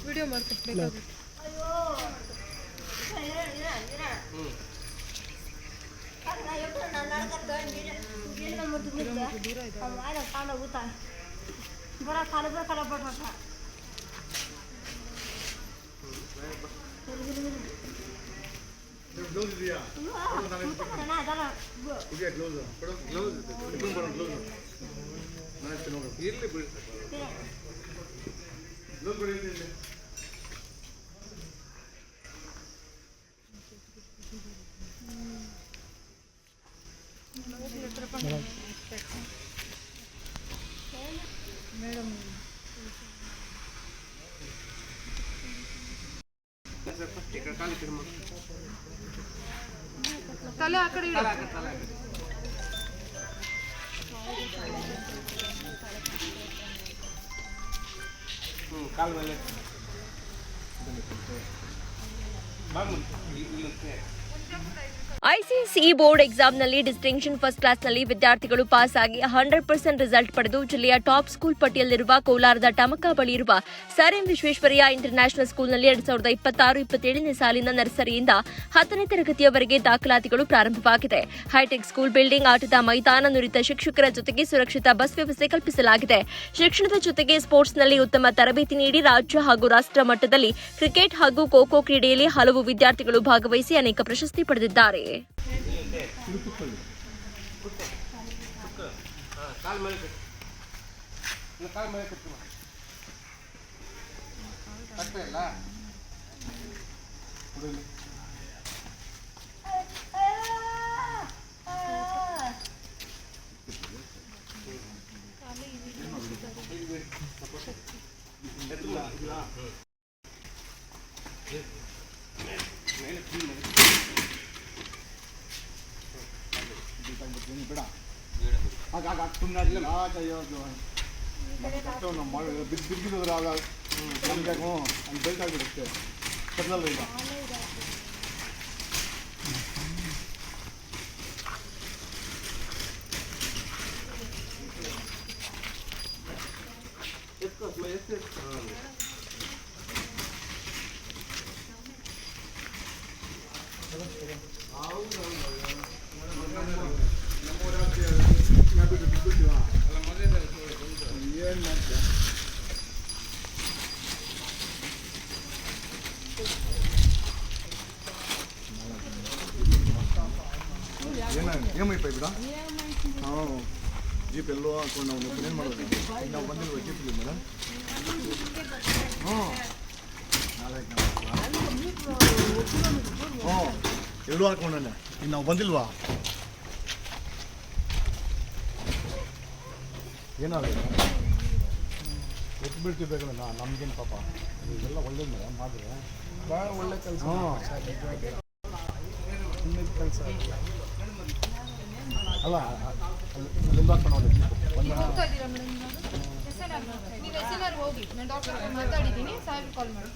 Video ಮಾಡ್ಕೊಬೇಕಾಗುತ್ತೆ. Gloves ಇದೆಯಾ? ಇದೆಯಾ gloves? Gloves ಇರಲಿ ಬಿಡಿ. ಗ್ಲೌಸ್ ಬಿಡಿ ಇಲ್ಲಿ. ಮೇಡಮ್ ತಲೆ ಆ ಕಡೆ ಕಾಲ್ ಮೇಲೆ ಐಸಿಎಸ್ಇ ಬೋರ್ಡ್ ಎಕ್ಸಾಮ್ನಲ್ಲಿ ಡಿಸ್ಟಿಂಕ್ಷನ್ ಫಸ್ಟ್ ಕ್ಲಾಸ್ನಲ್ಲಿ ವಿದ್ಯಾರ್ಥಿಗಳು ಪಾಸ್ ಆಗಿ 100% ರಿಸಲ್ಟ್ ಪಡೆದು ಜಿಲ್ಲೆಯ ಟಾಪ್ ಸ್ಕೂಲ್ ಪಟ್ಟಿಯಲ್ಲಿರುವ ಕೋಲಾರದ ಟಮಕ ಬಳಿ ಇರುವ ಸರ್ ಎಂ ವಿಶ್ವೇಶ್ವರಯ್ಯ ಇಂಟರ್ನ್ಯಾಷನಲ್ ಸ್ಕೂಲ್ನಲ್ಲಿ 2026-27ನೇ ಸಾಲಿನ ನರ್ಸರಿಯಿಂದ 10ನೇ ತರಗತಿಯವರೆಗೆ ದಾಖಲಾತಿಗಳು ಪ್ರಾರಂಭವಾಗಿದೆ. ಹೈಟೆಕ್ ಸ್ಕೂಲ್ ಬಿಲ್ಡಿಂಗ್, ಆಟದ ಮೈದಾನ, ನುರಿತ ಶಿಕ್ಷಕರ ಜೊತೆಗೆ ಸುರಕ್ಷಿತ ಬಸ್ ವ್ಯವಸ್ಥೆ ಕಲ್ಪಿಸಲಾಗಿದೆ. ಶಿಕ್ಷಣದ ಜೊತೆಗೆ ಸ್ಪೋರ್ಟ್ಸ್ನಲ್ಲಿ ಉತ್ತಮ ತರಬೇತಿ ನೀಡಿ ರಾಜ್ಯ ಹಾಗೂ ರಾಷ್ಟ್ರ ಮಟ್ಟದಲ್ಲಿ ಕ್ರಿಕೆಟ್ ಹಾಗೂ ಖೋ ಖೋ ಕ್ರೀಡೆಯಲ್ಲಿ ಹಲವು ವಿದ್ಯಾರ್ಥಿಗಳು ಭಾಗವಹಿಸಿ ಅನೇಕ ಪ್ರಶಸ್ತಿ ಪಡೆದಿದ್ದಾರೆ. ಬಿದ್ದಿದ್ರೆ ಆಗ ನಮಗೆ ಬೆಲ್ಟ್ ಆಗಿಬಿಡುತ್ತೆ ಕದಲಲ್ಲ ಈಗ. ಏಮೈಪಾಯ್ಬಿಡ ಹಾಂ ಜೀಪ್ ಎಲ್ಲೋ ಹಾಕೊಂಡು ನಾವು ಏನು ಮಾಡೋದು? ನಾವು ಬಂದಿಲ್ವ ಜೀಪಲ್ಲಿ ಮೇಡಮ್? ಹ್ಞೂ ಎಲ್ಲೂ ಹಾಕೊಂಡೆ ಈಗ ನಾವು ಬಂದಿಲ್ವಾ? ಏನಾಗಲ್ಲ ಎತ್ತು ಬೀಳ್ತಿರ್ಬೇಕಲ್ಲ ನಮ್ಗೇನು ಪಾಪ ಇದೆಲ್ಲ ಒಳ್ಳೇದು ಮೇಡಮ್ ಮಾಡಿದ್ರೆ ಭಾಳ ಒಳ್ಳೆ ಕೆಲಸ. ಕೆಲಸ ಅಲ್ಲ ಅಲ್ಲೆಲ್ಲ ಹಾಕೊಂಡು ಹೋಗಿ ನಾನು ಡಾಕ್ಟರ್ ಮಾತಾಡಿದ್ದೀನಿ, ಸಾಹೇಬ್ ಕಾಲ್ ಮಾಡಿ.